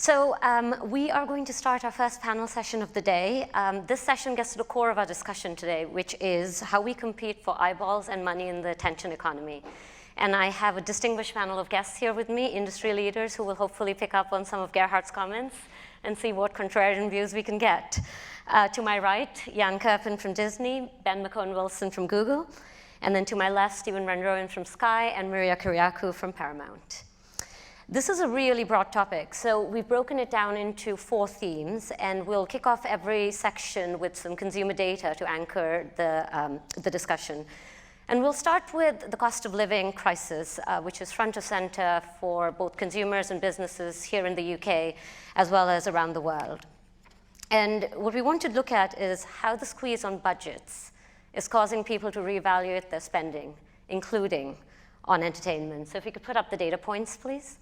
We are going to start our first panel session of the day. This session gets to the core of our discussion today, which is how we compete for eyeballs and money in the attention economy. And I have a distinguished panel of guests here with me, industry leaders who will hopefully pick up on some of Gerhard's comments and see what contrarian views we can get. To my right, Jan Kerpen from Disney, Ben McCone-Wilson from Google, and then to my left, Stephen Rendroen from Sky, and Maria Kyriakou from Paramount. This is a really broad topic, so we've broken it down into 4 themes, and we'll kick off every section with some consumer data to anchor the discussion. And we'll start with the cost of living crisis, which is front and center for both consumers and businesses here in the UK, as well as around the world. And what we want to look at is how the squeeze on budgets is causing people to reevaluate their spending, including on entertainment. So if you could put up the data points, please.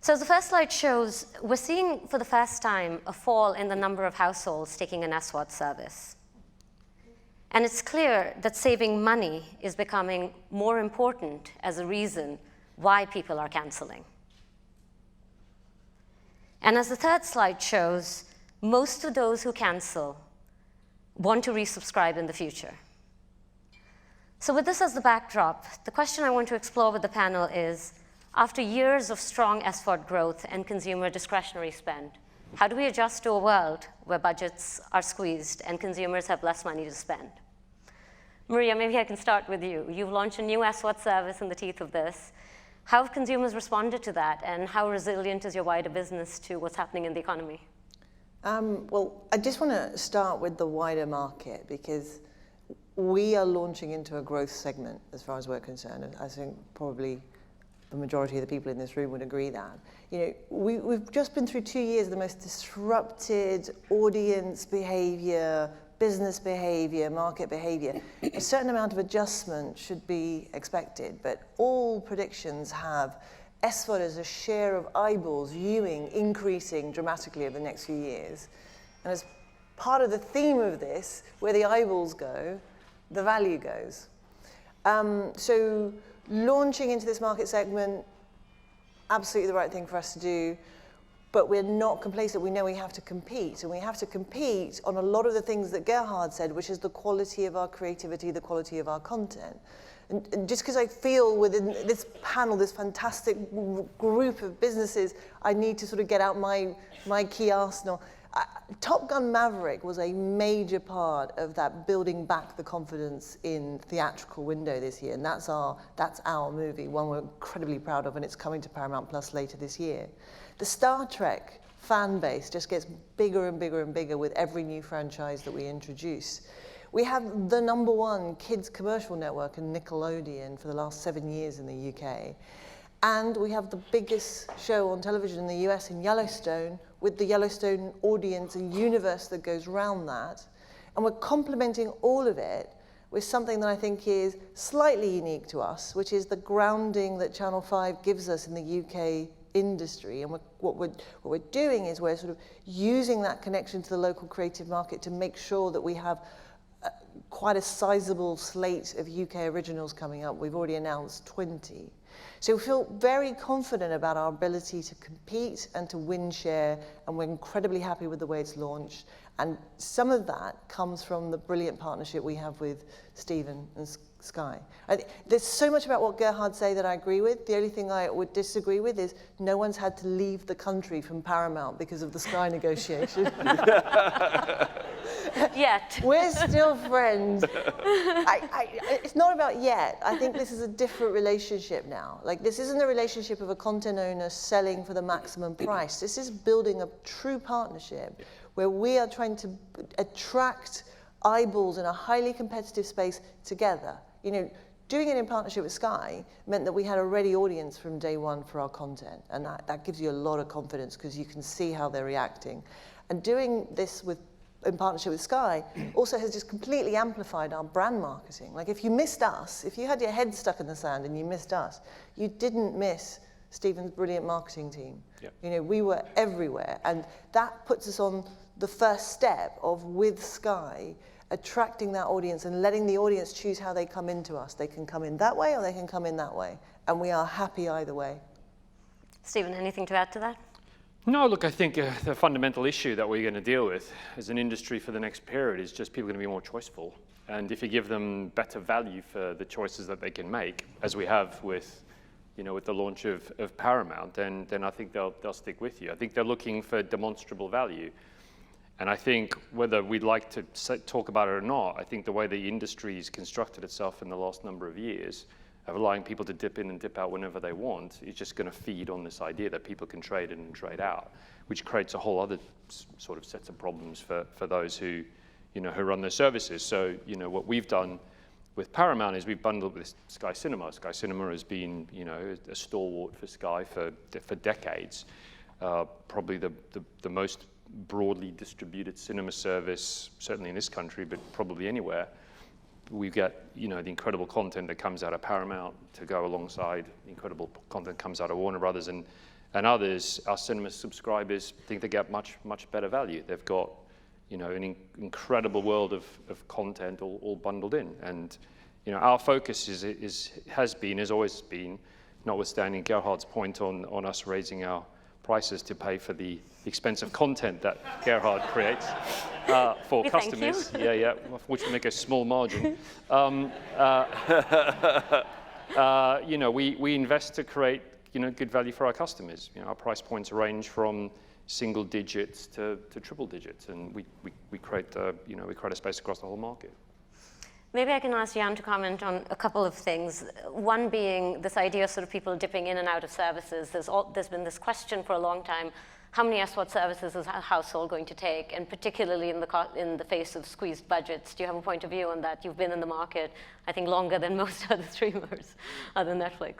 So as the first slide shows, we're seeing for the first time a fall in the number of households taking an SWAT service. And it's clear that saving money is becoming more important as a reason why people are canceling. And as the third slide shows, most of those who cancel want to resubscribe in the future. So with this as the backdrop, the question I want to explore with the panel is, after years of strong SVOD growth and consumer discretionary spend, how do we adjust to a world where budgets are squeezed and consumers have less money to spend? Maria, maybe I can start with you. You've launched a new SVOD service in the teeth of this. How have consumers responded to that, and how resilient is your wider business to what's happening in the economy? Well, I just want to start with the wider market, because we are launching into a growth segment as far as we're concerned. I think probably the majority of the people in this room would agree that. You know, we've just been through 2 years of the most disrupted audience behavior, business behavior, market behavior. A certain amount of adjustment should be expected, but all predictions have SVOD as a share of eyeballs viewing increasing dramatically over the next few years. And as part of the theme of this, where the eyeballs go, the value goes. So launching into this market segment, absolutely the right thing for us to do, but we're not complacent. We know we have to compete, and we have to compete on a lot of the things that Gerhard said, which is the quality of our creativity, the quality of our content. And just because I feel within this panel, this fantastic group of businesses, I need to sort of get out my key arsenal. Top Gun Maverick was a major part of that building back the confidence in theatrical window this year, and that's our movie, one we're incredibly proud of, and it's coming to Paramount Plus later this year. The Star Trek fan base just gets bigger and bigger and bigger with every new franchise that we introduce. We have the #1 kids commercial network in Nickelodeon for the last 7 years in the UK. And we have the biggest show on television in the US in Yellowstone, with the Yellowstone audience and universe that goes around that. And we're complementing all of it with something that I think is slightly unique to us, which is the grounding that Channel 5 gives us in the UK industry. And what we're doing is we're sort of using that connection to the local creative market to make sure that we have quite a sizable slate of UK originals coming up. We've already announced 20. So we feel very confident about our ability to compete and to win share, and we're incredibly happy with the way it's launched. And some of that comes from the brilliant partnership we have with Stephen and Sky. There's so much about what Gerhard said that I agree with. The only thing I would disagree with is no one's had to leave the country from Paramount because of the Sky negotiation. Yet. We're still friends. It's not about yet. I think this is a different relationship now. Like, this isn't a relationship of a content owner selling for the maximum price. This is building a true partnership where we are trying to attract eyeballs in a highly competitive space together. You know, doing it in partnership with Sky meant that we had a ready audience from day one for our content, and that gives you a lot of confidence because you can see how they're reacting. And doing this in partnership with Sky also has just completely amplified our brand marketing. Like, if you missed us, if you had your head stuck in the sand and you missed us, you didn't miss Stephen's brilliant marketing team. Yep. You know, we were everywhere, and that puts us on the first step of, with Sky, attracting that audience and letting the audience choose how they come into us. They can come in that way or they can come in that way, and we are happy either way. Stephen, anything to add to that? No, look, I think the fundamental issue that we're going to deal with as an industry for the next period is just people are going to be more choiceful. And if you give them better value for the choices that they can make, as we have with, with the launch of Paramount, then I think they'll stick with you. I think they're looking for demonstrable value. And I think whether we'd like to talk about it or not, I think the way the industry's constructed itself in the last number of years of allowing people to dip in and dip out whenever they want is just going to feed on this idea that people can trade in and trade out, which creates a whole other sort of sets of problems for those who run their services. So, what we've done with Paramount is we've bundled with Sky Cinema. Sky Cinema has been, a stalwart for Sky for decades. Probably the most broadly distributed cinema service, certainly in this country, but probably anywhere. We get, the incredible content that comes out of Paramount to go alongside the incredible content that comes out of Warner Brothers and others. Our cinema subscribers think they get much better value. They've got, an incredible world of content all bundled in. And, our focus has always been, notwithstanding Gerhard's point on us raising our prices to pay for the expensive content that Gerhard creates for customers. Yeah, which will make a small margin. We invest to create, good value for our customers. Our price points range from single digits to triple digits, and we create a space across the whole market. Maybe I can ask Jan to comment on a couple of things. One being this idea of sort of people dipping in and out of services. There's been this question for a long time: how many SWOT services is a household going to take? And particularly in the face of squeezed budgets, do you have a point of view on that? You've been in the market, I think, longer than most other streamers, other than Netflix.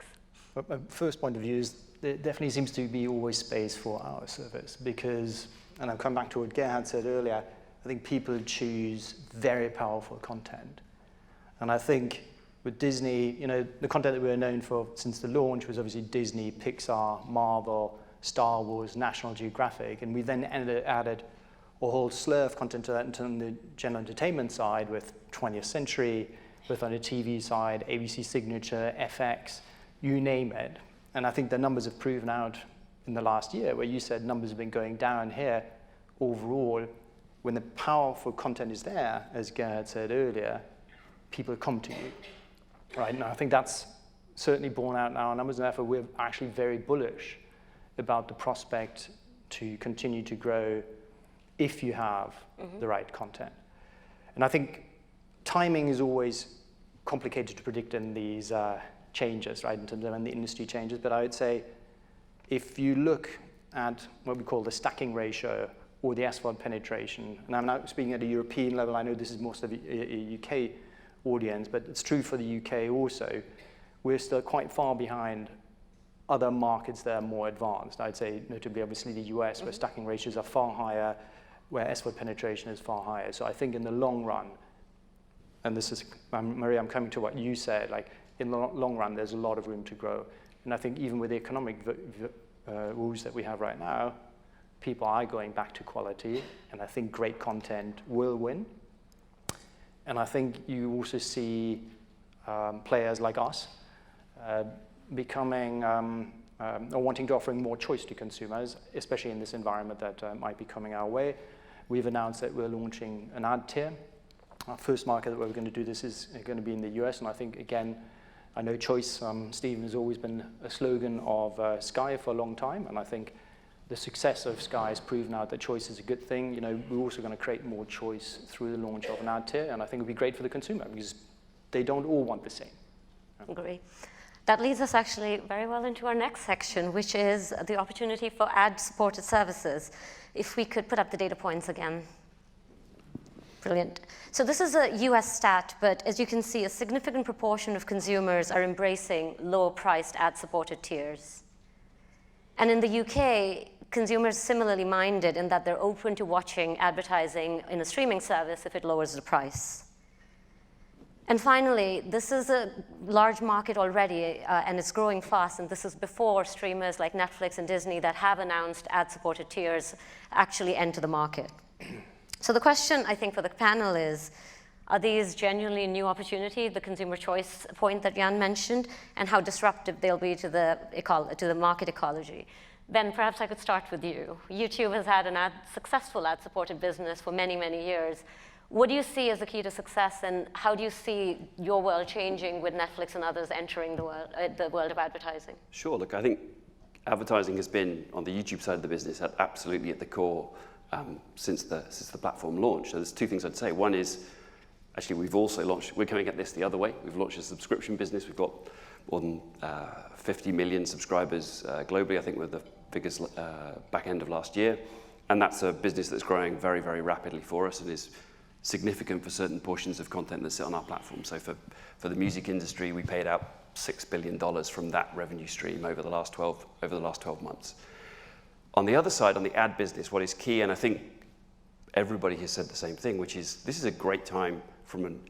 But my first point of view is there definitely seems to be always space for our service because, and I'll come back to what Gerhard said earlier, I think people choose very powerful content. And I think with Disney, the content that we were known for since the launch was obviously Disney, Pixar, Marvel, Star Wars, National Geographic, and we then added a whole slew of content to that on the general entertainment side with 20th Century, with on the TV side, ABC Signature, FX, you name it. And I think the numbers have proven out in the last year, where you said numbers have been going down here overall. When the powerful content is there, as Gerhard said earlier, people come to you, right? And I think that's certainly borne out in our numbers, and therefore we're actually very bullish about the prospect to continue to grow if you have the right content. And I think timing is always complicated to predict in these changes, right, in terms of when the industry changes. But I would say if you look at what we call the stacking ratio or the SVOD penetration, and I'm now speaking at a European level, I know this is most of a UK audience, but it's true for the UK also, we're still quite far behind other markets that are more advanced. I'd say notably obviously the US, where stacking ratios are far higher, where SVOD penetration is far higher. So I think in the long run, and this is, Maria, I'm coming to what you said, like in the long run, there's a lot of room to grow. And I think even with the economic rules that we have right now, people are going back to quality, and I think great content will win. And I think you also see players like us becoming or wanting to offering more choice to consumers, especially in this environment that might be coming our way. We've announced that we're launching an ad tier. Our first market that we're going to do this is going to be in the US, and I think, again, I know choice, Stephen, has always been a slogan of Sky for a long time, and I think the success of Sky has proven out that choice is a good thing. We're also going to create more choice through the launch of an ad tier, and I think it would be great for the consumer because they don't all want the same. Agree. That leads us actually very well into our next section, which is the opportunity for ad-supported services. If we could put up the data points again. Brilliant. So this is a US stat, but as you can see, a significant proportion of consumers are embracing low-priced ad-supported tiers. And in the UK, consumers similarly minded in that they're open to watching advertising in a streaming service if it lowers the price. And finally, this is a large market already, and it's growing fast, and this is before streamers like Netflix and Disney that have announced ad-supported tiers actually enter the market. So the question, I think, for the panel is, Are these genuinely new opportunity, the consumer choice point that Jan mentioned, and how disruptive they'll be to the market ecology? Ben, perhaps I could start with you. YouTube has had a successful ad-supported business for many, many years. What do you see as the key to success, and how do you see your world changing with Netflix and others entering the world of advertising? Sure. Look, I think advertising has been, on the YouTube side of the business, absolutely at the core since the platform launched. So there's two things I'd say. One is, actually, we're coming at this the other way. We've launched a subscription business. We've got more than 50 million subscribers globally. I think we're the figures back end of last year. And that's a business that's growing very, very rapidly for us and is significant for certain portions of content that sit on our platform. So for the music industry, we paid out $6 billion from that revenue stream over the last 12 months. On the other side, on the ad business, what is key, and I think everybody has said the same thing, which is this is a great time from an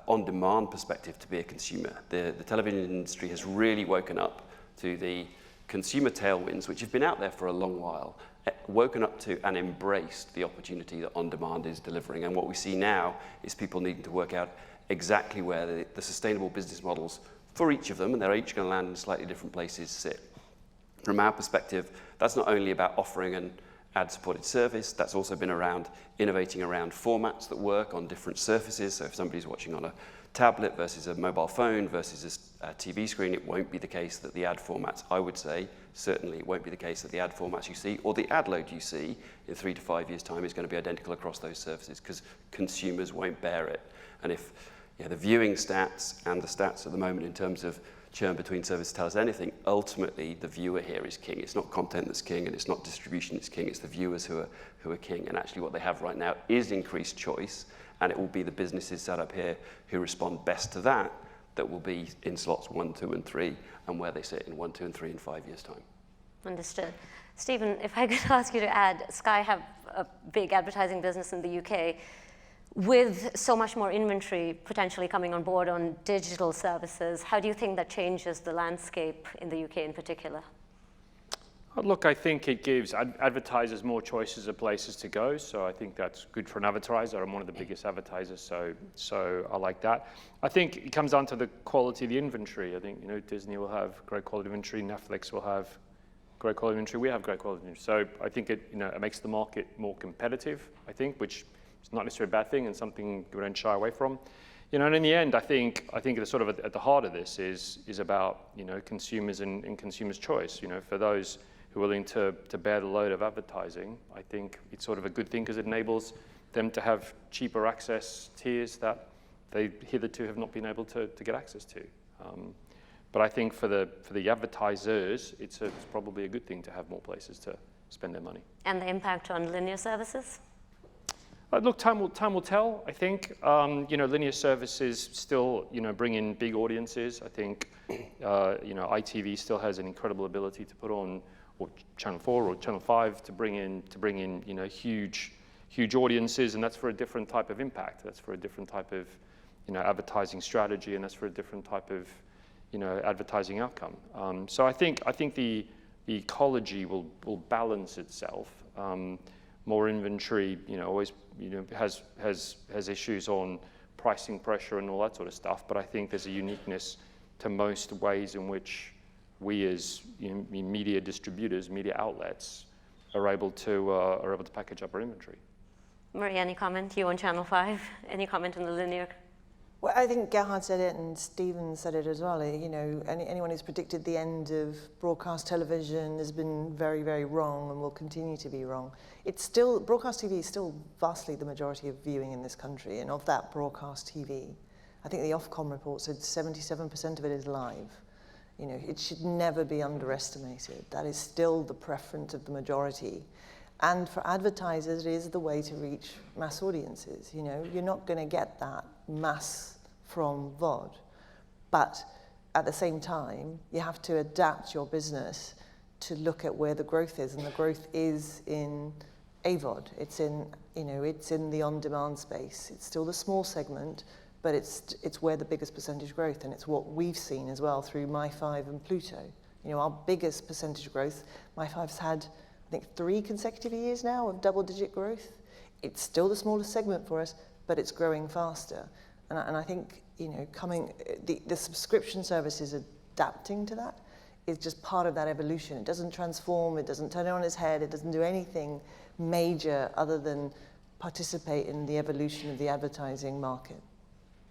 on-demand perspective to be a consumer. The television industry has really woken up to the consumer tailwinds, which have been out there for a long while, woken up to and embraced the opportunity that on-demand is delivering. And what we see now is people needing to work out exactly where the sustainable business models for each of them, and they're each going to land in slightly different places, sit. From our perspective, that's not only about offering an ad-supported service, that's also been around innovating around formats that work on different surfaces. So if somebody's watching on a tablet versus a mobile phone versus a TV screen, it won't be the case that the ad formats, I would say, certainly it won't be the case that the ad formats you see or the ad load you see in 3 to 5 years' time is going to be identical across those surfaces because consumers won't bear it. And if the viewing stats and the stats at the moment in terms of churn between services tell us anything, ultimately the viewer here is king. It's not content that's king and it's not distribution that's king, it's the viewers who are king. And actually what they have right now is increased choice, and it will be the businesses set up here who respond best to that will be in slots 1, 2, and 3, and where they sit in 1, 2, and 3 in 5 years' time. Understood. Stephen, if I could ask you to add, Sky have a big advertising business in the UK. With so much more inventory potentially coming on board on digital services, how do you think that changes the landscape in the UK in particular? Look, I think it gives advertisers more choices of places to go, so I think that's good for an advertiser. I'm one of the biggest advertisers, so I like that. I think it comes down to the quality of the inventory. I think Disney will have great quality inventory, Netflix will have great quality inventory, we have great quality inventory. So I think it makes the market more competitive, I think, which is not necessarily a bad thing and something we don't shy away from. And in the end, I think the sort of at the heart of this is about consumers and consumers' choice. For those who are willing to bear the load of advertising, I think it's sort of a good thing because it enables them to have cheaper access tiers that they hitherto have not been able to get access to. But I think for the advertisers, it's probably a good thing to have more places to spend their money. And the impact on linear services? Look, time will tell. I think linear services still bring in big audiences. I think ITV still has an incredible ability to put on, or Channel 4 or Channel 5 to bring in huge audiences, and that's for a different type of impact. That's for a different type of advertising strategy, and that's for a different type of advertising outcome. So I think the ecology will balance itself. More inventory, always has issues on pricing pressure and all that sort of stuff. But I think there's a uniqueness to most ways in which we, as media distributors, media outlets, are able to package up our inventory. Marie, any comment? You on Channel 5? Any comment on the linear? Well, I think Gerhard said it and Stephen said it as well. Anyone who's predicted the end of broadcast television has been very, very wrong and will continue to be wrong. Broadcast TV is still vastly the majority of viewing in this country, and of that broadcast TV, I think the Ofcom report said 77% of it is live. It should never be underestimated. That is still the preference of the majority. And for advertisers, it is the way to reach mass audiences. You're not going to get that mass from VOD. But at the same time, you have to adapt your business to look at where the growth is. And the growth is in AVOD. It's in the on-demand space. It's still the small segment, but it's where the biggest percentage growth. And it's what we've seen as well through My5 and Pluto. Our biggest percentage growth, My5's had, I think, 3 consecutive years now of double-digit growth. It's still the smallest segment for us, but it's growing faster. And I think, the subscription service is adapting to that. It's just part of that evolution. It doesn't transform, it doesn't turn it on its head, it doesn't do anything major other than participate in the evolution of the advertising market.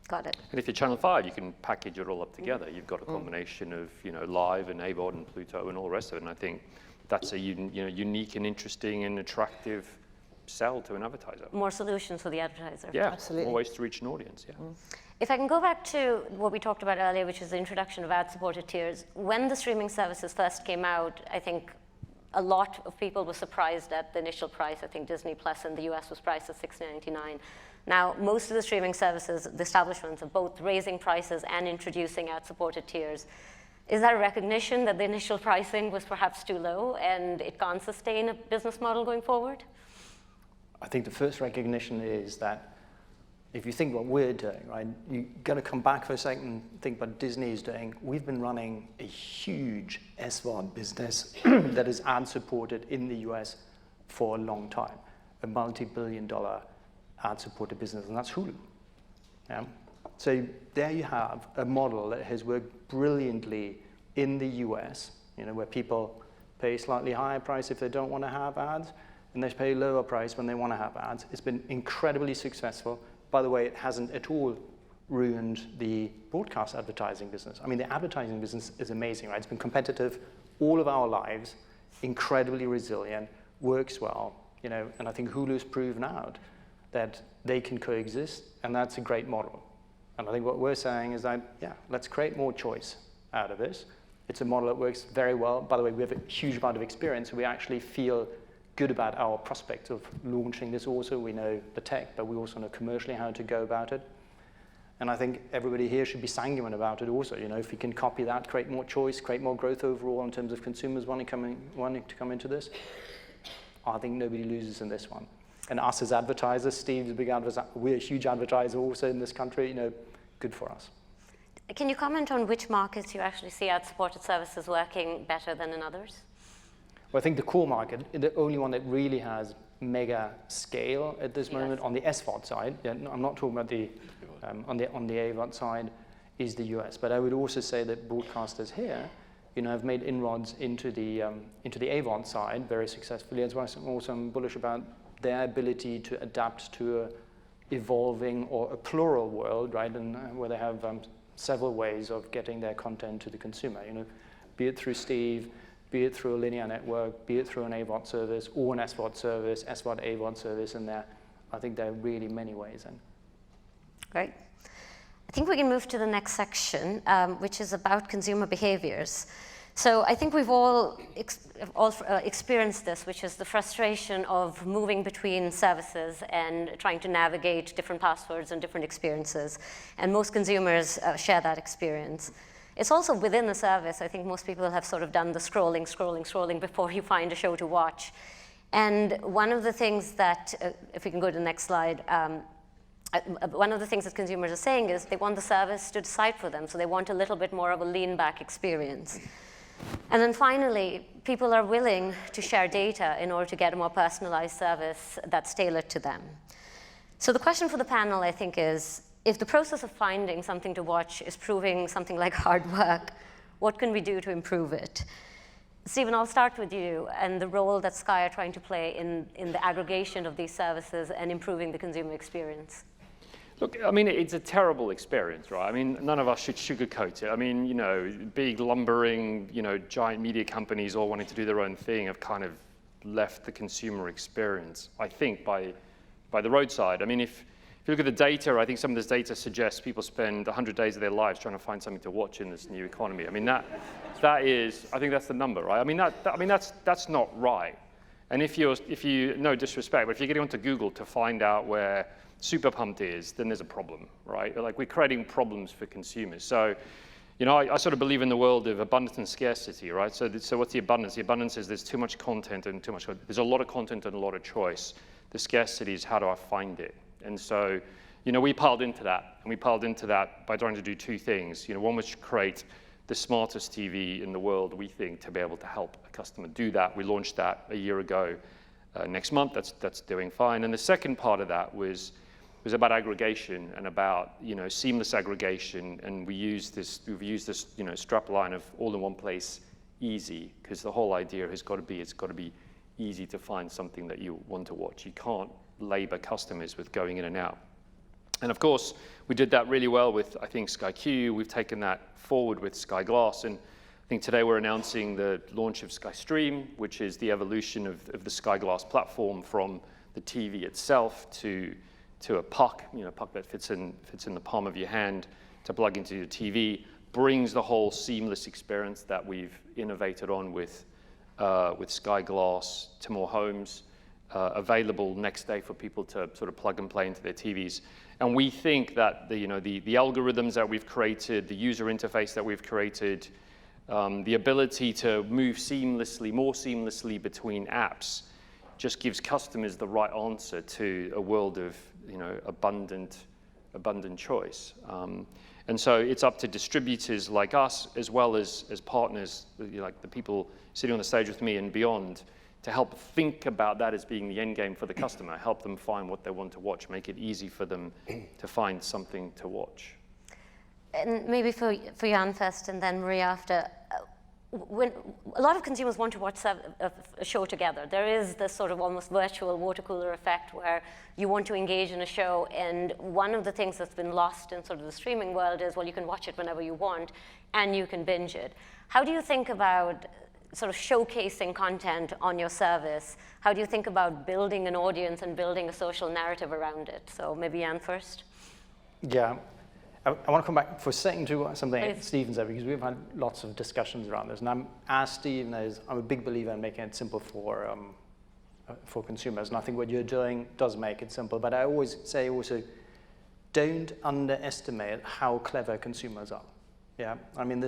Got it. And if you're Channel 5, you can package it all up together. You've got a combination of, live and AVOD and Pluto and all the rest of it. And I think that's a unique and interesting and attractive sell to an advertiser. More solutions for the advertiser. Yeah, absolutely. more ways to reach an audience, yeah. If I can go back to what we talked about earlier, which is the introduction of ad-supported tiers. When the streaming services first came out, I think a lot of people were surprised at the initial price. I think Disney Plus in the US was priced at $6.99. Now, most of the streaming services, the establishments, are both raising prices and introducing ad-supported tiers. Is that a recognition that the initial pricing was perhaps too low and it can't sustain a business model going forward? I think the first recognition is that if you think what we're doing, right, you got to come back for a second and think what Disney is doing. We've been running a huge SVOD business that is ad-supported in the US for a long time, a multi-billion-dollar ad-supported business, and that's Hulu. Yeah? So there you have a model that has worked brilliantly in the US, where people pay slightly higher price if they don't want to have ads, and they pay lower price when they want to have ads. It's been incredibly successful. By the way, it hasn't at all ruined the broadcast advertising business. I mean, the advertising business is amazing, right? It's been competitive all of our lives, incredibly resilient, works well, and I think Hulu's proven out that they can coexist, and that's a great model. And I think what we're saying is that, let's create more choice out of this. It's a model that works very well. By the way, we have a huge amount of experience, so we actually feel good about our prospects of launching this also. We know the tech, but we also know commercially how to go about it. And I think everybody here should be sanguine about it also. If we can copy that, create more choice, create more growth overall in terms of consumers wanting to come into this, I think nobody loses in this one. And us as advertisers, Steve's a big advertiser, we're a huge advertiser also in this country, good for us. Can you comment on which markets you actually see ad-supported services working better than in others? Well, I think the core market, the only one that really has mega scale at this moment on the SVOD side, I'm not talking about the on the AVOD side, is the US. But I would also say that broadcasters here, have made inroads into the AVOD side very successfully. As well as also I'm bullish about their ability to adapt to a evolving or a plural world, right? And where they have several ways of getting their content to the consumer. Be it through Steve, be it through a linear network, be it through an AVOD service or an SVOD service, SVOD AVOD service, and I think there are really many ways in. Great. I think we can move to the next section, which is about consumer behaviors. So I think we've all experienced this, which is the frustration of moving between services and trying to navigate different passwords and different experiences. And most consumers share that experience. It's also within the service. I think most people have sort of done the scrolling before you find a show to watch. And one of the things that, if we can go to the next slide, one of the things that consumers are saying is they want the service to decide for them. So they want a little bit more of a lean-back experience. And then finally, people are willing to share data in order to get a more personalized service that's tailored to them. So the question for the panel, I think, is, if the process of finding something to watch is proving something like hard work, what can we do to improve it? Stephen, I'll start with you and the role that Sky are trying to play in the aggregation of these services and improving the consumer experience. Look, I mean, it's a terrible experience, right? I mean, none of us should sugarcoat it. I mean, big lumbering, giant media companies all wanting to do their own thing have kind of left the consumer experience, I think, by the roadside. I mean, if you look at the data, I think some of this data suggests people spend 100 days of their lives trying to find something to watch in this new economy. I mean, that is, I think that's the number, right? I mean, that's not right. And if you, no disrespect, but if you're getting onto Google to find out where Super Pumped is, then there's a problem, right? Like, we're creating problems for consumers. So, I sort of believe in the world of abundance and scarcity, right? So what's the abundance? The abundance is there's too much content and there's a lot of content and a lot of choice. The scarcity is how do I find it? And so, we piled into that, and we piled into that by trying to do two things. One was to create the smartest TV in the world, we think, to be able to help a customer do that. We launched that a year ago. Next month, that's doing fine. And the second part of that was was about aggregation and about seamless aggregation, and we've used this strap line of all in one place, easy, because the whole idea has got to be it's got to be easy to find something that you want to watch. You can't labor customers with going in and out. And of course, we did that really well with, I think, Sky Q. We've taken that forward with Sky Glass, and I think today we're announcing the launch of Sky Stream, which is the evolution of the Sky Glass platform from the TV itself to a puck, puck that fits in the palm of your hand to plug into your TV, brings the whole seamless experience that we've innovated on with Sky Glass to more homes, available next day for people to sort of plug and play into their TVs. And we think that the algorithms that we've created, the user interface that we've created, the ability to move more seamlessly between apps, just gives customers the right answer to a world of abundant choice. And so it's up to distributors like us, as well as partners, like the people sitting on the stage with me and beyond, to help think about that as being the end game for the customer, help them find what they want to watch, make it easy for them to find something to watch. And maybe for Jan first, and then Maria after. When a lot of consumers want to watch a show together, there is this sort of almost virtual water cooler effect where you want to engage in a show, and one of the things that's been lost in sort of the streaming world is, well, you can watch it whenever you want, and you can binge it. How do you think about sort of showcasing content on your service? How do you think about building an audience and building a social narrative around it? So maybe Jan first. Yeah. I want to come back for a second to something Please. Stephen said, because we've had lots of discussions around this. And as Stephen is, I'm a big believer in making it simple for consumers. And I think what you're doing does make it simple. But I always say also, don't underestimate how clever consumers are. Yeah, I mean,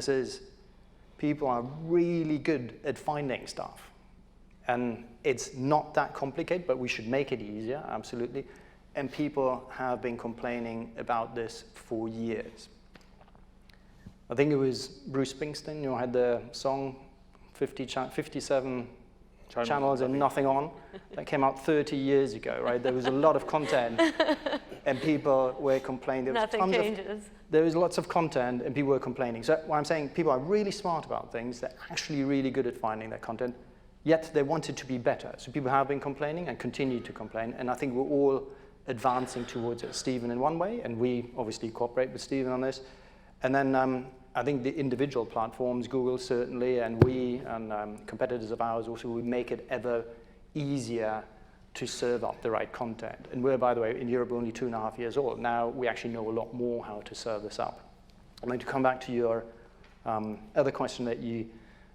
people are really good at finding stuff. And it's not that complicated, but we should make it easier, absolutely. And people have been complaining about this for years. I think it was Bruce Springsteen who had the song 57 channels and nothing on. That came out 30 years ago, right? There was a lot of content and people were complaining. Nothing changes. There was lots of content and people were complaining. So what I'm saying, people are really smart about things. They're actually really good at finding their content, yet they want it to be better. So people have been complaining and continue to complain. And I think we're all advancing towards it, Stephen in one way, and we obviously cooperate with Stephen on this. And then I think the individual platforms, Google certainly, and we and competitors of ours also, we make it ever easier to serve up the right content. And we're, by the way, in Europe only 2.5 years old. Now we actually know a lot more how to serve this up. I'm going to come back to your other question that you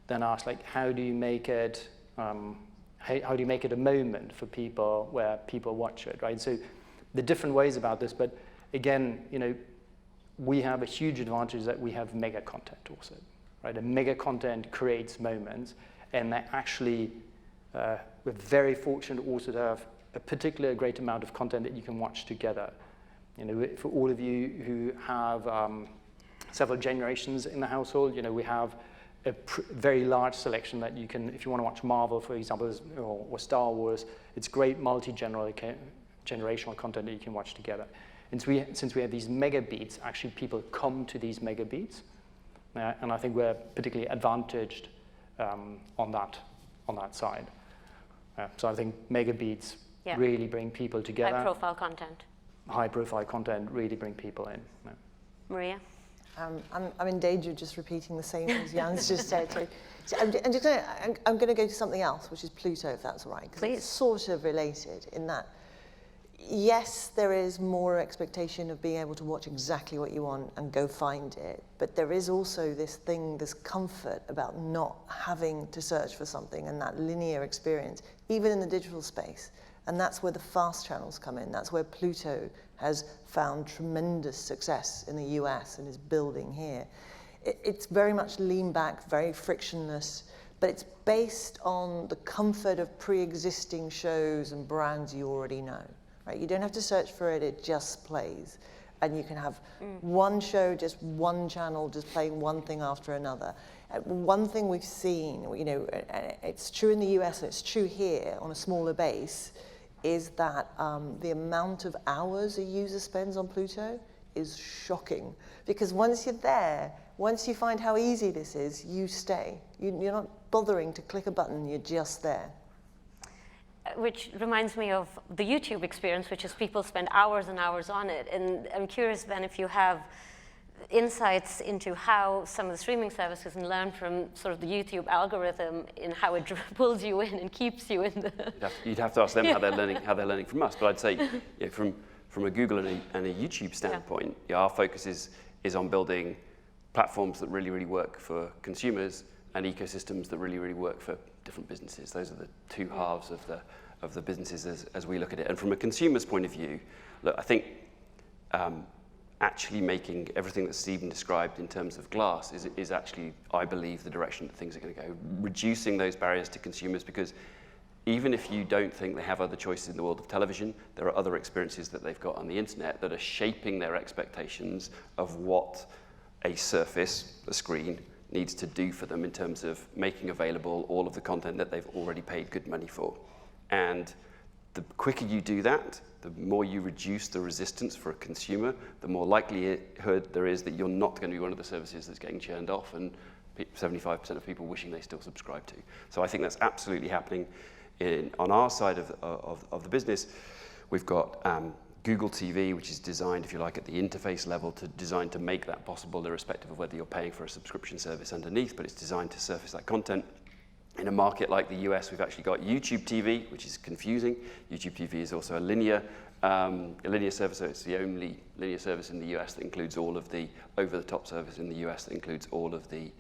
then asked, like how do you make it how do you make it a moment for people where people watch it, right? So the different ways about this, but again, we have a huge advantage that we have mega content also, right? And mega content creates moments, and they actually, we're very fortunate also to have a particular great amount of content that you can watch together. For all of you who have several generations in the household, we have a very large selection that you can, if you want to watch Marvel, for example, or Star Wars, it's great multi-generational content that you can watch together. And since we have these mega beats, actually people come to these mega beats, and I think we're particularly advantaged on that side. So I think mega beats really bring people together. High-profile content. High-profile content really bring people in. Yeah. Maria? I'm in danger of just repeating the same things Jan's just said. So I'm going to go to something else, which is Pluto, if that's all right. Because it's sort of related in that, yes, there is more expectation of being able to watch exactly what you want and go find it. But there is also this comfort about not having to search for something and that linear experience, even in the digital space. And that's where the fast channels come in. That's where Pluto has found tremendous success in the US and is building here. It's very much lean back, very frictionless, but it's based on the comfort of pre-existing shows and brands you already know. Right? You don't have to search for it, it just plays. And you can have one show, just one channel, just playing one thing after another. One thing we've seen, it's true in the US and it's true here on a smaller base, is that the amount of hours a user spends on Pluto is shocking. Because once you're there, once you find how easy this is, you stay. You're not bothering to click a button, you're just there. Which reminds me of the YouTube experience, which is people spend hours and hours on it. And I'm curious, Ben, if you have insights into how some of the streaming services can learn from sort of the YouTube algorithm in how it pulls you in and keeps you in the... You'd have to ask them how they're learning from us. But I'd say from a Google and a YouTube standpoint, our focus is on building platforms that really, really work for consumers and ecosystems that really, really work for different businesses. Those are the two halves of the businesses as we look at it. And from a consumer's point of view, look, I think actually making everything that Stephen described in terms of glass is actually, I believe, the direction that things are going to go. Reducing those barriers to consumers, because even if you don't think they have other choices in the world of television, there are other experiences that they've got on the internet that are shaping their expectations of what a surface, a screen, needs to do for them in terms of making available all of the content that they've already paid good money for. And the quicker you do that, the more you reduce the resistance for a consumer, the more likelihood there is that you're not going to be one of the services that's getting churned off and 75% of people wishing they still subscribe to. So I think that's absolutely happening on our side of the business. We've got Google TV, which is designed, if you like, at the interface level, designed to make that possible, irrespective of whether you're paying for a subscription service underneath, but it's designed to surface that content. In a market like the US, we've actually got YouTube TV, which is confusing. YouTube TV is also a linear service, so it's the only linear service in the US that includes all of the over-the-top service in the US that includes all of the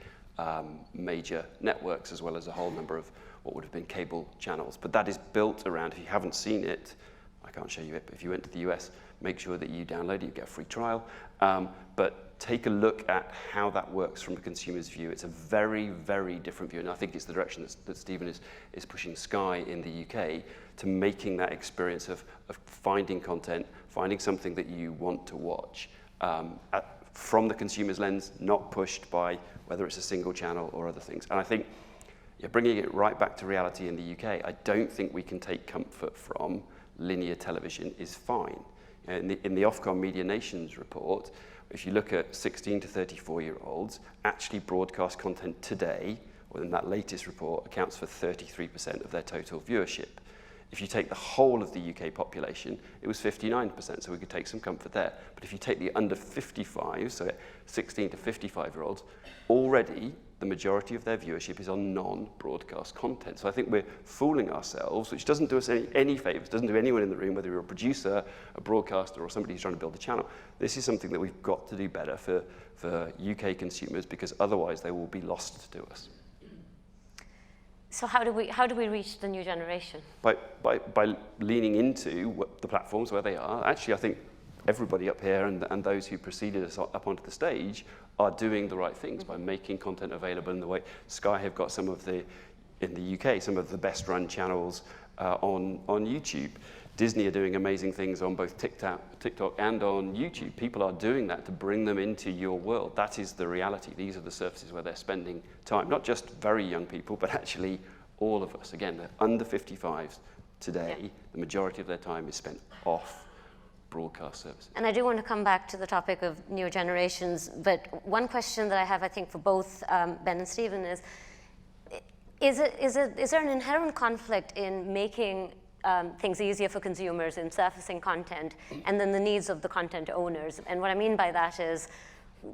major networks, as well as a whole number of what would have been cable channels. But that is built around, if you haven't seen it, I can't show you it, but if you went to the US, make sure that you download it, you get a free trial. But take a look at how that works from a consumer's view. It's a very, very different view, and I think it's the direction that Stephen is pushing Sky in the UK to making that experience of finding content, finding something that you want to watch from the consumer's lens, not pushed by whether it's a single channel or other things. And I think bringing it right back to reality in the UK, I don't think we can take comfort from linear television is fine. In the Ofcom Media Nations report, if you look at 16 to 34-year-olds, actually broadcast content today, or in that latest report, accounts for 33% of their total viewership. If you take the whole of the UK population, it was 59%, so we could take some comfort there. But if you take the under 55, so 16 to 55-year-olds, already the majority of their viewership is on non-broadcast content. So I think we're fooling ourselves, which doesn't do us any favors, doesn't do anyone in the room, whether you're a producer, a broadcaster, or somebody who's trying to build a channel. This is something that we've got to do better for UK consumers, because otherwise they will be lost to us. So how do we reach the new generation? By leaning into the platforms where they are. Actually, I think everybody up here and those who preceded us up onto the stage are doing the right things by making content available in the way. Sky have got some of in the UK, some of the best run channels on YouTube. Disney are doing amazing things on both TikTok and on YouTube. People are doing that to bring them into your world. That is the reality. These are the surfaces where they're spending time. Not just very young people, but actually all of us. Again, they're under 55s today. The majority of their time is spent off broadcast services. And I do want to come back to the topic of newer generations, but one question that I have, I think, for both Ben and Stephen is there an inherent conflict in making things easier for consumers in surfacing content, and then the needs of the content owners? And what I mean by that is,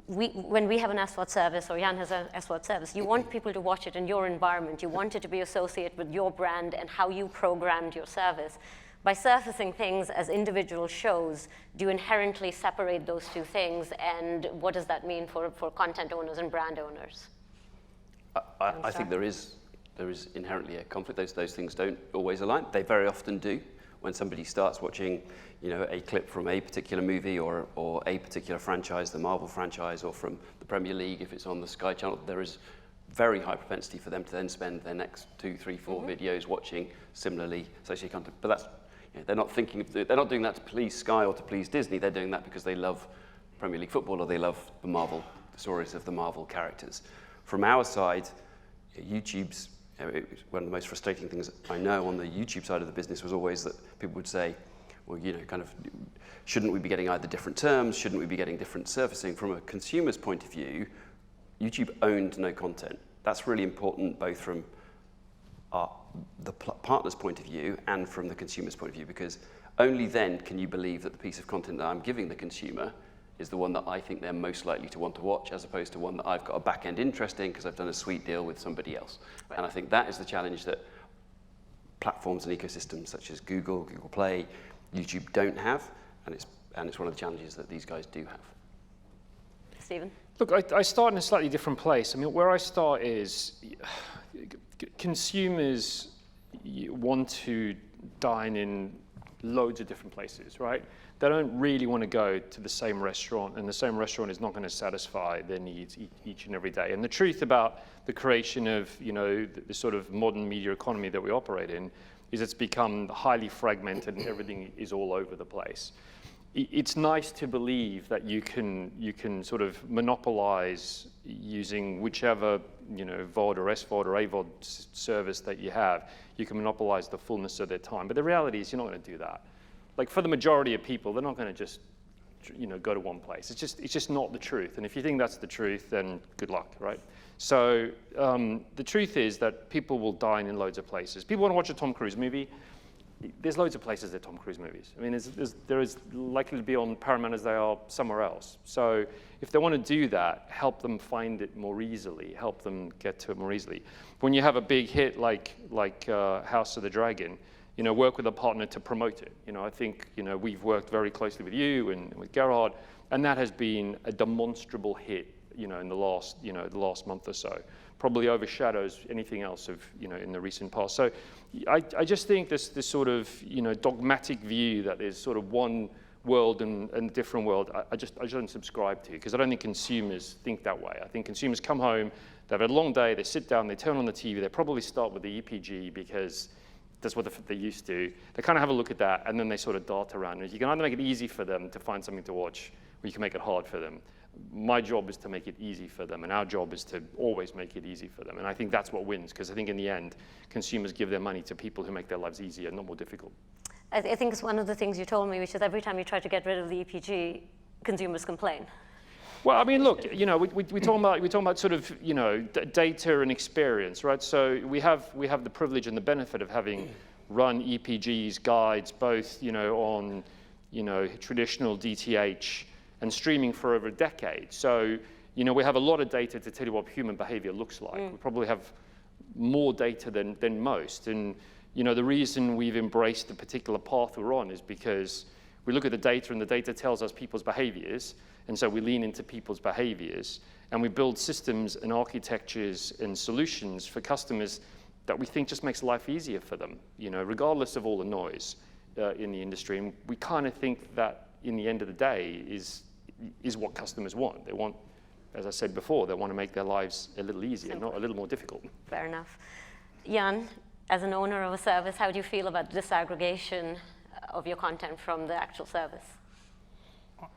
when we have an SWAT service, or Jan has an SWAT service, you want people to watch it in your environment. You want it to be associated with your brand and how you programmed your service. By surfacing things as individual shows, do you inherently separate those two things, and what does that mean for content owners and brand owners? I think there is inherently a conflict. Those things don't always align. They very often do. When somebody starts watching, a clip from a particular movie or a particular franchise, the Marvel franchise, or from the Premier League, if it's on the Sky Channel, there is very high propensity for them to then spend their next 2, 3, 4 videos watching similarly associated content. But that's they're not doing that to please Sky or to please Disney. They're doing that because they love Premier League football, or they love the stories of the Marvel characters. From our side, YouTube's one of the most frustrating things I know on the YouTube side of the business was always that people would say, well, kind of, shouldn't we be getting either different terms? Shouldn't we be getting different surfacing? From a consumer's point of view, YouTube owned no content. That's really important, both from the partner's point of view and from the consumer's point of view, because only then can you believe that the piece of content that I'm giving the consumer is the one that I think they're most likely to want to watch, as opposed to one that I've got a back-end interest in because I've done a sweet deal with somebody else. Right. And I think that is the challenge that platforms and ecosystems such as Google, Google Play, YouTube don't have, and it's one of the challenges that these guys do have. Stephen? Look, I start in a slightly different place. I mean, where I start is consumers want to dine in loads of different places, right? They don't really want to go to the same restaurant, and the same restaurant is not going to satisfy their needs each and every day. And the truth about the creation of, the sort of modern media economy that we operate in is it's become highly fragmented and everything is all over the place. It's nice to believe that you can sort of monopolize using whichever, VOD or SVOD or AVOD service that you have. You can monopolize the fullness of their time. But the reality is you're not going to do that. Like, for the majority of people, they're not going to just, go to one place. It's just not the truth. And if you think that's the truth, then good luck, right? So the truth is that people will dine in loads of places. People want to watch a Tom Cruise movie. There's loads of places that are Tom Cruise movies. I mean, there is likely to be on Paramount as they are somewhere else. So if they want to do that, help them find it more easily, help them get to it more easily. When you have a big hit like House of the Dragon, work with a partner to promote it. I think, we've worked very closely with you and with Gerhard, and that has been a demonstrable hit, in the last month or so. Probably overshadows anything else in the recent past. So I just think this sort of, dogmatic view that there's sort of one world and a different world, I don't subscribe to, because I don't think consumers think that way. I think consumers come home, they've had a long day, they sit down, they turn on the TV, they probably start with the EPG because that's what they're used to. They kind of have a look at that, and then they sort of dart around. You can either make it easy for them to find something to watch, or you can make it hard for them. My job is to make it easy for them, and our job is to always make it easy for them. And I think that's what wins, because I think in the end, consumers give their money to people who make their lives easier, not more difficult. I think it's one of the things you told me, which is every time you try to get rid of the EPG, consumers complain. Well, I mean, look, we're talking about sort of, data and experience, right? So we have the privilege and the benefit of having run EPGs, guides, both, on, traditional DTH and streaming for over a decade. So, we have a lot of data to tell you what human behavior looks like. We probably have more data than most. And, the reason we've embraced the particular path we're on is because we look at the data, and the data tells us people's behaviors. And so we lean into people's behaviors, and we build systems and architectures and solutions for customers that we think just makes life easier for them, regardless of all the noise in the industry. And we kind of think that in the end of the day is what customers want. They want, as I said before, they want to make their lives a little easier, not a little more difficult. Fair enough. Jan, as an owner of a service, how do you feel about disaggregation of your content from the actual service?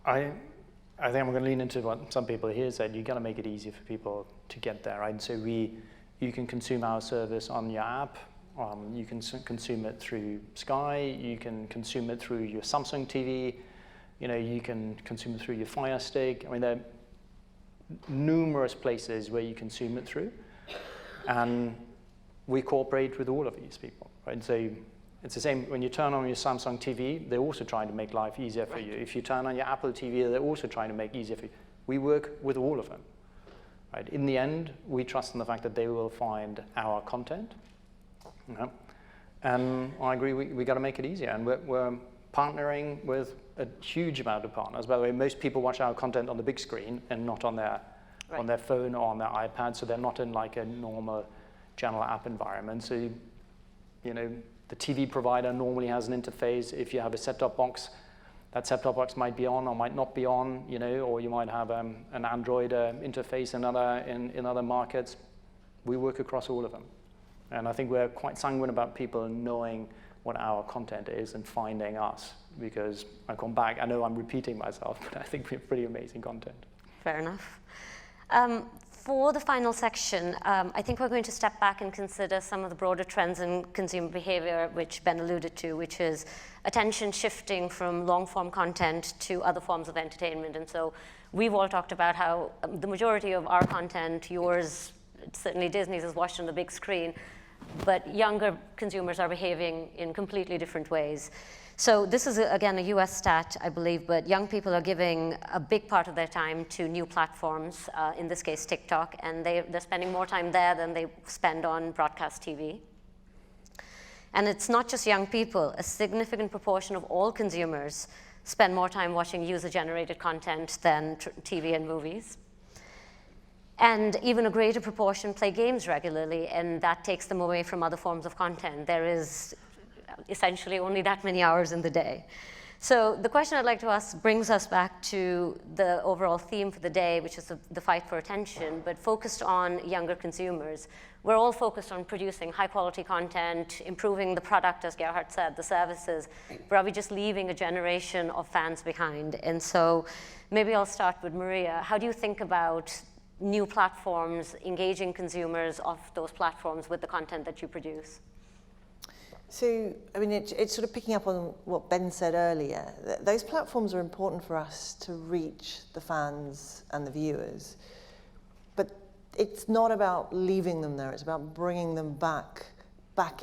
I think I'm going to lean into what some people here said. You've got to make it easier for people to get there, right? So you can consume our service on your app. You can consume it through Sky. You can consume it through your Samsung TV. You can consume it through your Fire Stick. I mean, there are numerous places where you consume it through. And we cooperate with all of these people, right? So it's the same when you turn on your Samsung TV, they're also trying to make life easier for you. If you turn on your Apple TV, they're also trying to make it easier for you. We work with all of them. Right? In the end, we trust in the fact that they will find our content. And I agree, we got to make it easier. And we're partnering with a huge amount of partners. By the way, most people watch our content on the big screen and not on their phone or on their iPad, so they're not in like a normal channel app environment. So, the TV provider normally has an interface. If you have a set-top box, that set-top box might be on or might not be on, or you might have an Android interface in other markets. We work across all of them. And I think we're quite sanguine about people knowing what our content is and finding us, because I come back, I know I'm repeating myself, but I think we have pretty amazing content. Fair enough. For the final section, I think we're going to step back and consider some of the broader trends in consumer behavior, which Ben alluded to, which is attention shifting from long-form content to other forms of entertainment. And so we've all talked about how the majority of our content, yours, certainly Disney's, is watched on the big screen, but younger consumers are behaving in completely different ways. So this is, again, a US stat, I believe, but young people are giving a big part of their time to new platforms, in this case TikTok, and they're spending more time there than they spend on broadcast TV. And it's not just young people. A significant proportion of all consumers spend more time watching user-generated content than TV and movies. And even a greater proportion play games regularly, and that takes them away from other forms of content. There is essentially only that many hours in the day. So the question I'd like to ask brings us back to the overall theme for the day, which is the fight for attention, but focused on younger consumers. We're all focused on producing high-quality content, improving the product, as Gerhard said, the services, but are we just leaving a generation of fans behind? And so maybe I'll start with Maria. How do you think about new platforms engaging consumers of those platforms with the content that you produce? So, I mean, it's sort of picking up on what Ben said earlier. Those platforms are important for us to reach the fans and the viewers, but it's not about leaving them there. It's about bringing them back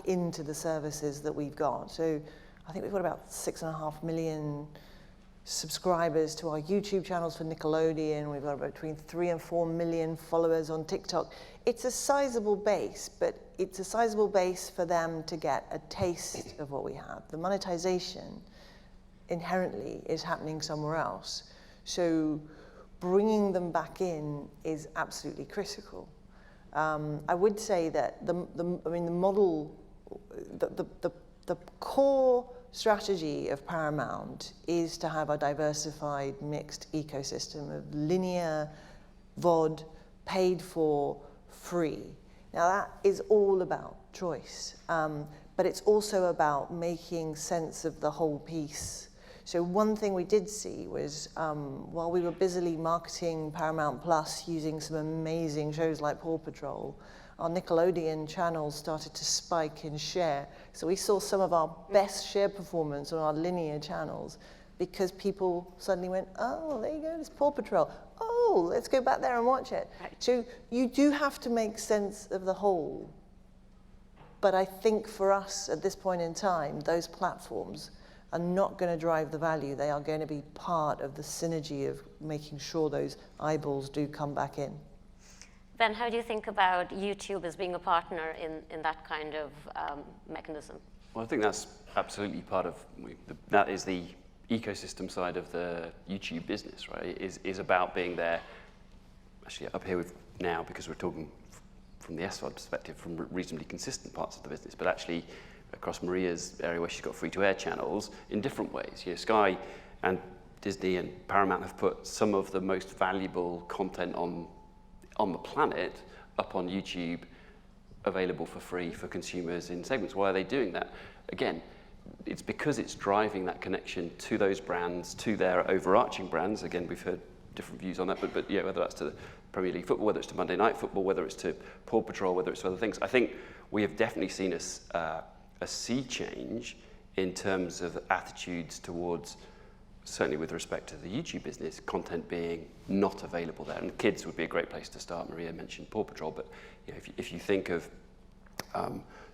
into the services that we've got. So I think we've got about 6.5 million subscribers to our YouTube channels for Nickelodeon. We've got about between 3 and 4 million followers on TikTok. It's a sizable base, but it's a sizable base for them to get a taste of what we have. The monetization inherently is happening somewhere else. So bringing them back in is absolutely critical. I would say that the core strategy of Paramount is to have a diversified, mixed ecosystem of linear, VOD, paid for, free. Now that is all about choice, but it's also about making sense of the whole piece. So one thing we did see was while we were busily marketing Paramount Plus using some amazing shows like Paw Patrol, our Nickelodeon channels started to spike in share. So we saw some of our best share performance on our linear channels because people suddenly went, oh, there you go, it's Paw Patrol. Oh, let's go back there and watch it. Right. So you do have to make sense of the whole. But I think for us at this point in time, those platforms are not going to drive the value. They are going to be part of the synergy of making sure those eyeballs do come back in. Ben, how do you think about YouTube as being a partner in that kind of mechanism? Well, I think that's absolutely part of, that is the ecosystem side of the YouTube business, right? Is about being there, actually up here with now, because we're talking from the SVOD perspective, from reasonably consistent parts of the business, but actually across Maria's area where she's got free-to-air channels in different ways. You know, Sky and Disney and Paramount have put some of the most valuable content on the planet up on YouTube, available for free for consumers in segments. Why are they doing that? Again, it's because it's driving that connection to those brands, to their overarching brands. Again, we've heard different views on that, but yeah, whether that's to the Premier League football, whether it's to Monday Night Football, whether it's to Paw Patrol, whether it's to other things. I think we have definitely seen a sea change in terms of attitudes towards, certainly with respect to the YouTube business, content being not available there. And kids would be a great place to start. Maria mentioned Paw Patrol, but you know, if you think of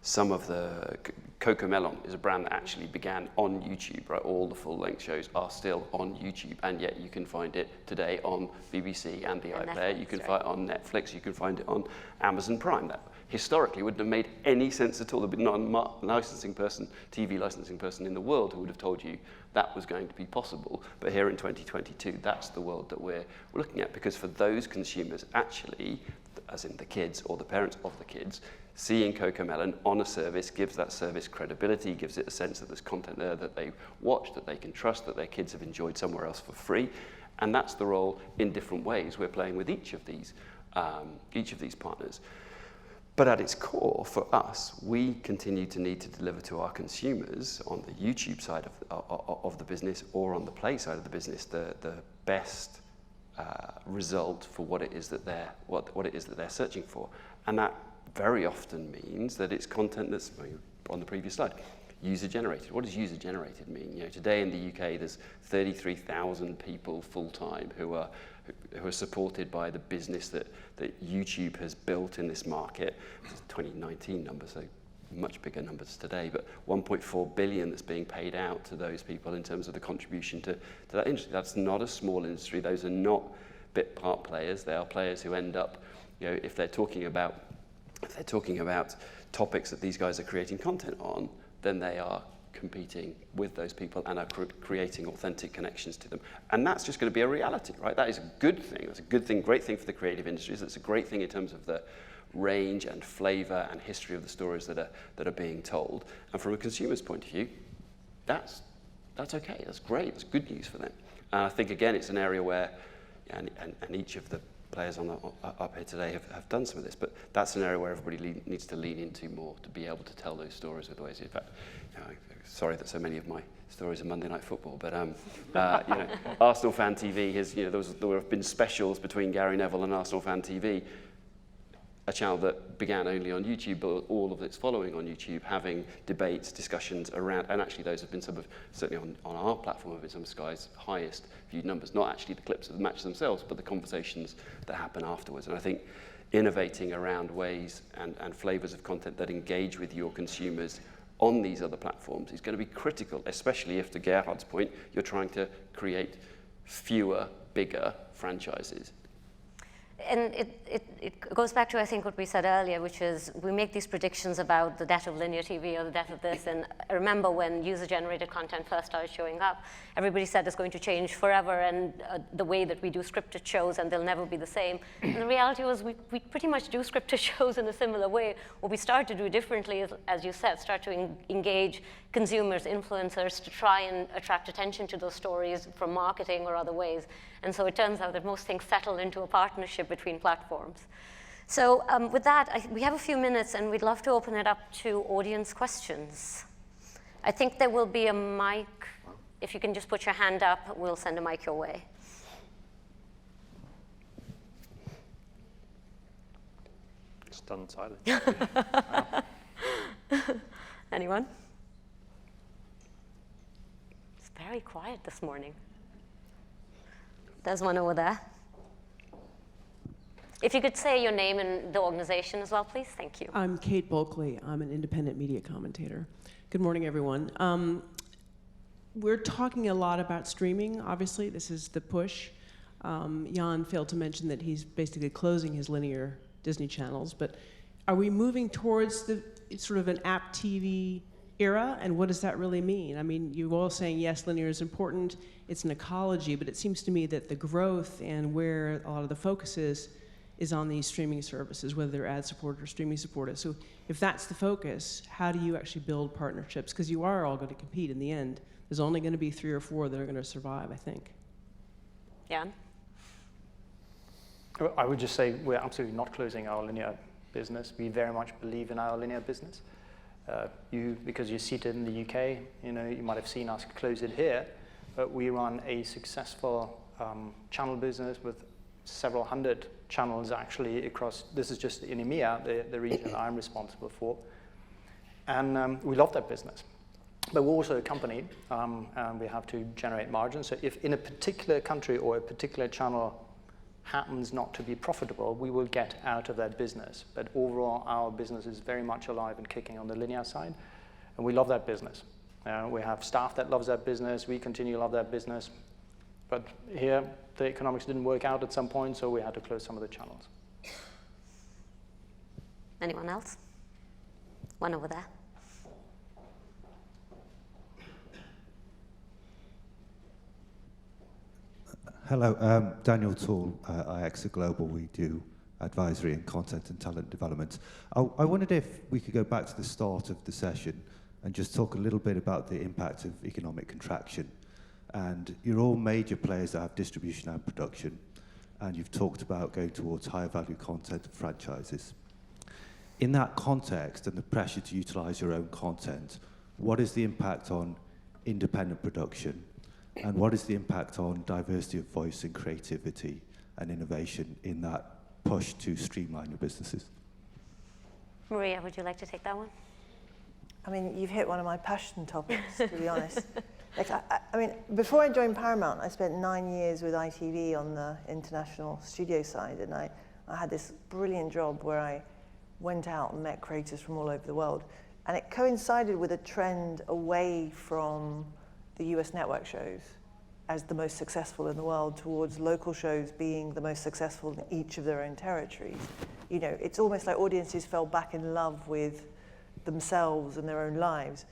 some of the Cocomelon is a brand that actually began on YouTube, right? All the full-length shows are still on YouTube, and yet you can find it today on BBC and the iPlayer. You can find it on Netflix. You can find it on Amazon Prime. That historically wouldn't have made any sense at all. There'd be not a licensing person, TV licensing person in the world who would have told you that was going to be possible. But here in 2022, that's the world that we're looking at, because for those consumers, actually, as in the kids or the parents of the kids, seeing Cocomelon on a service gives that service credibility, gives it a sense that there's content there that they watch, that they can trust, that their kids have enjoyed somewhere else for free. And that's the role in different ways we're playing with each of these partners. But at its core, for us, we continue to need to deliver to our consumers on the YouTube side of the business or on the Play side of the business the best result for what it is that they're searching for, and that very often means that it's content that's on the previous slide. User-generated. What does user-generated mean? You know, today in the UK, there's 33,000 people full-time who are supported by the business that YouTube has built in this market. It's 2019 numbers, so much bigger numbers today, but 1.4 billion that's being paid out to those people in terms of the contribution to that industry. That's not a small industry. Those are not bit part players. They are players who end up, you know, if they're talking about topics that these guys are creating content on, then they are competing with those people and are creating authentic connections to them. And that's just going to be a reality, right? That is a good thing. That's a good thing, great thing for the creative industries. That's a great thing in terms of the range and flavor and history of the stories that are being told. And from a consumer's point of view, that's okay. That's great. That's good news for them. And I think, again, it's an area where, and each of the players up here today have done some of this, but that's an area where everybody needs to lean into more to be able to tell those stories with ways. In fact, you know, sorry that so many of my stories are Monday Night Football, but you know, Arsenal Fan TV has, you know, there have been specials between Gary Neville and Arsenal Fan TV, a channel that began only on YouTube, but all of its following on YouTube, having debates, discussions around, and actually those have been some of, certainly on our platform, have been some of Sky's highest viewed numbers, not actually the clips of the match themselves, but the conversations that happen afterwards. And I think innovating around ways and flavors of content that engage with your consumers on these other platforms is going to be critical, especially if, to Gerhard's point, you're trying to create fewer, bigger franchises. And it goes back to, I think, what we said earlier, which is we make these predictions about the death of linear TV or the death of this. And I remember when user-generated content first started showing up, everybody said it's going to change forever and the way that we do scripted shows, and they'll never be the same. And the reality was we pretty much do scripted shows in a similar way. What we start to do differently is, as you said, start to engage consumers, influencers, to try and attract attention to those stories from marketing or other ways. And so it turns out that most things settle into a partnership between platforms. So with that, we have a few minutes, and we'd love to open it up to audience questions. I think there will be a mic. If you can just put your hand up, we'll send a mic your way. Stunned silence. Anyone? It's very quiet this morning. There's one over there. If you could say your name and the organization as well, please. Thank you. I'm Kate Bulkley. I'm an independent media commentator. Good morning, everyone. We're talking a lot about streaming, obviously. This is the push. Jan failed to mention that he's basically closing his linear Disney channels, but are we moving towards the sort of an app TV era, and what does that really mean? I mean, you're all saying, yes, linear is important, it's an ecology, but it seems to me that the growth and where a lot of the focus is on these streaming services, whether they're ad-supported or streaming supported. So if that's the focus, how do you actually build partnerships? Because you are all going to compete in the end. There's only going to be 3 or 4 that are going to survive, I think. Yeah. I would just say we're absolutely not closing our linear business. We very much believe in our linear business. Because you're seated in the UK, you know, you might have seen us close it here, but we run a successful channel business with several hundred channels actually across, this is just in EMEA, the region I'm responsible for. And we love that business. But we're also a company, and we have to generate margins. So if in a particular country or a particular channel happens not to be profitable, we will get out of that business. But overall, our business is very much alive and kicking on the linear side, and we love that business. We have staff that loves that business. We continue to love that business. But here, the economics didn't work out at some point, so we had to close some of the channels. Anyone else? One over there. Hello, Daniel Toole, IXA Global. We do advisory and content and talent development. I wondered if we could go back to the start of the session and just talk a little bit about the impact of economic contraction. And you're all major players that have distribution and production, and you've talked about going towards higher value content and franchises. In that context and the pressure to utilize your own content, what is the impact on independent production? And what is the impact on diversity of voice and creativity and innovation in that push to streamline your businesses? Maria, would you like to take that one? I mean, you've hit one of my passion topics, to be honest. Like, I mean, before I joined Paramount, I spent 9 years with ITV on the international studio side, and I had this brilliant job where I went out and met creators from all over the world. And it coincided with a trend away from the US network shows as the most successful in the world towards local shows being the most successful in each of their own territories. You know, it's almost like audiences fell back in love with themselves and their own lives.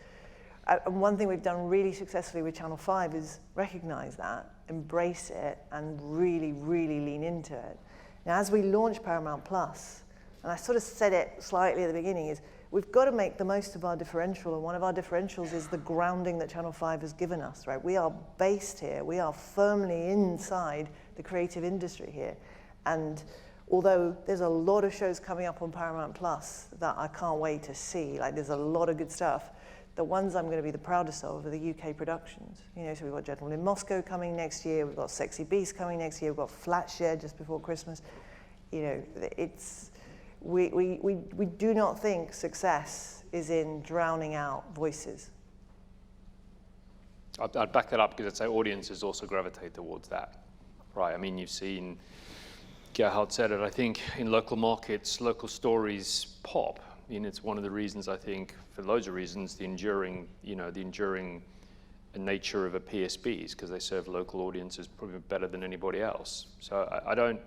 And one thing we've done really successfully with Channel 5 is recognize that, embrace it, and really, really lean into it. Now, as we launch Paramount Plus, and I sort of said it slightly at the beginning, is we've got to make the most of our differential, and one of our differentials is the grounding that Channel 5 has given us, right? We are based here, we are firmly inside the creative industry here, and although there's a lot of shows coming up on Paramount Plus that I can't wait to see, like there's a lot of good stuff, the ones I'm going to be the proudest of are the UK productions. You know, so we've got Gentleman in Moscow coming next year, we've got Sexy Beast coming next year, we've got Flatshare just before Christmas. You know, it's, we do not think success is in drowning out voices. I'd back that up because I'd say audiences also gravitate towards that, right? I mean, you've seen, Gerhard said it, I think in local markets, local stories pop. And it's one of the reasons, I think, for loads of reasons, the enduring nature of a PSB is because they serve local audiences probably better than anybody else. So I don't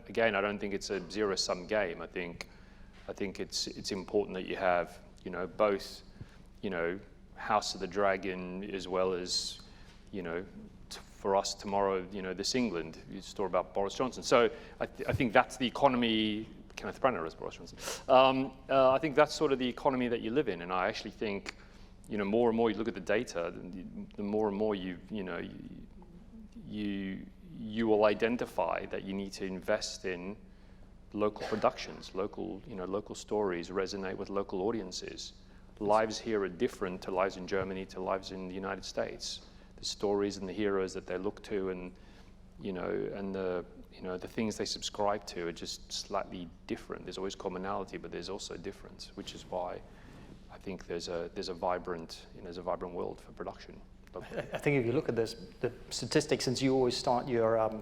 think it's a zero-sum game. I think it's important that you have, you know, both, you know, House of the Dragon as well as, you know, for us tomorrow, you know, This England, you story about Boris Johnson. So I think that's the economy. Kenneth Branagh as Boris Johnson. I think that's sort of the economy that you live in, and I actually think, you know, more and more you look at the data, the more and more you will identify that you need to invest in local productions, local stories resonate with local audiences. Lives here are different to lives in Germany, to lives in the United States. The stories and the heroes that they look to, and the things they subscribe to are just slightly different. There's always commonality, but there's also difference, which is why I think there's a vibrant world for production. I think if you look at this, the statistics, since you always start your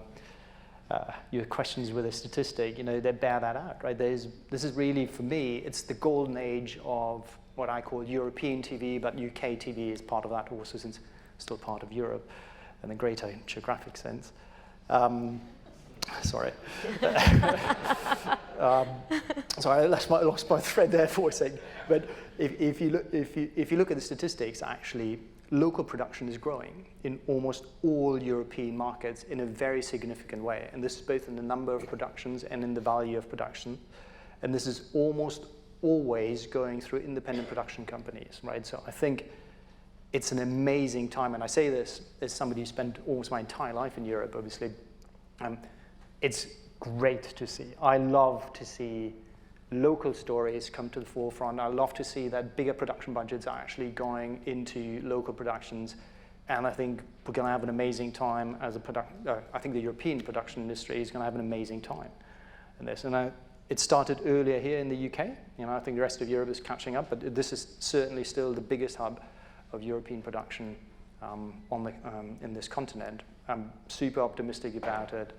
questions with a statistic, you know, they bear that out, right? This is really, for me, it's the golden age of what I call European TV, but UK TV is part of that also, since it's still part of Europe in a greater geographic sense. Sorry. So I lost my thread there for a second. But if you look at the statistics, actually, local production is growing in almost all European markets in a very significant way. And this is both in the number of productions and in the value of production. And this is almost always going through independent production companies, right? So I think it's an amazing time. And I say this as somebody who spent almost my entire life in Europe, obviously. It's great to see. I love to see local stories come to the forefront. I love to see that bigger production budgets are actually going into local productions. And I think we're going to have an amazing time as I think the European production industry is going to have an amazing time in this. And it started earlier here in the UK. You know, I think the rest of Europe is catching up, but this is certainly still the biggest hub of European production in this continent. I'm super optimistic about it,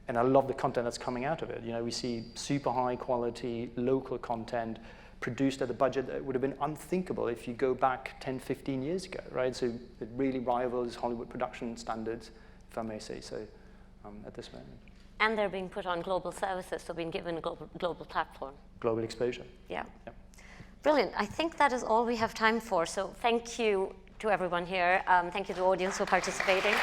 and I love the content that's coming out of it. You know, we see super high quality local content produced at a budget that would have been unthinkable if you go back 10, 15 years ago, right? So it really rivals Hollywood production standards, if I may say so, at this moment. And they're being put on global services, so being given a global platform. Global exposure. Yeah. Yep. Brilliant. I think that is all we have time for. So thank you to everyone here. Thank you to the audience for participating.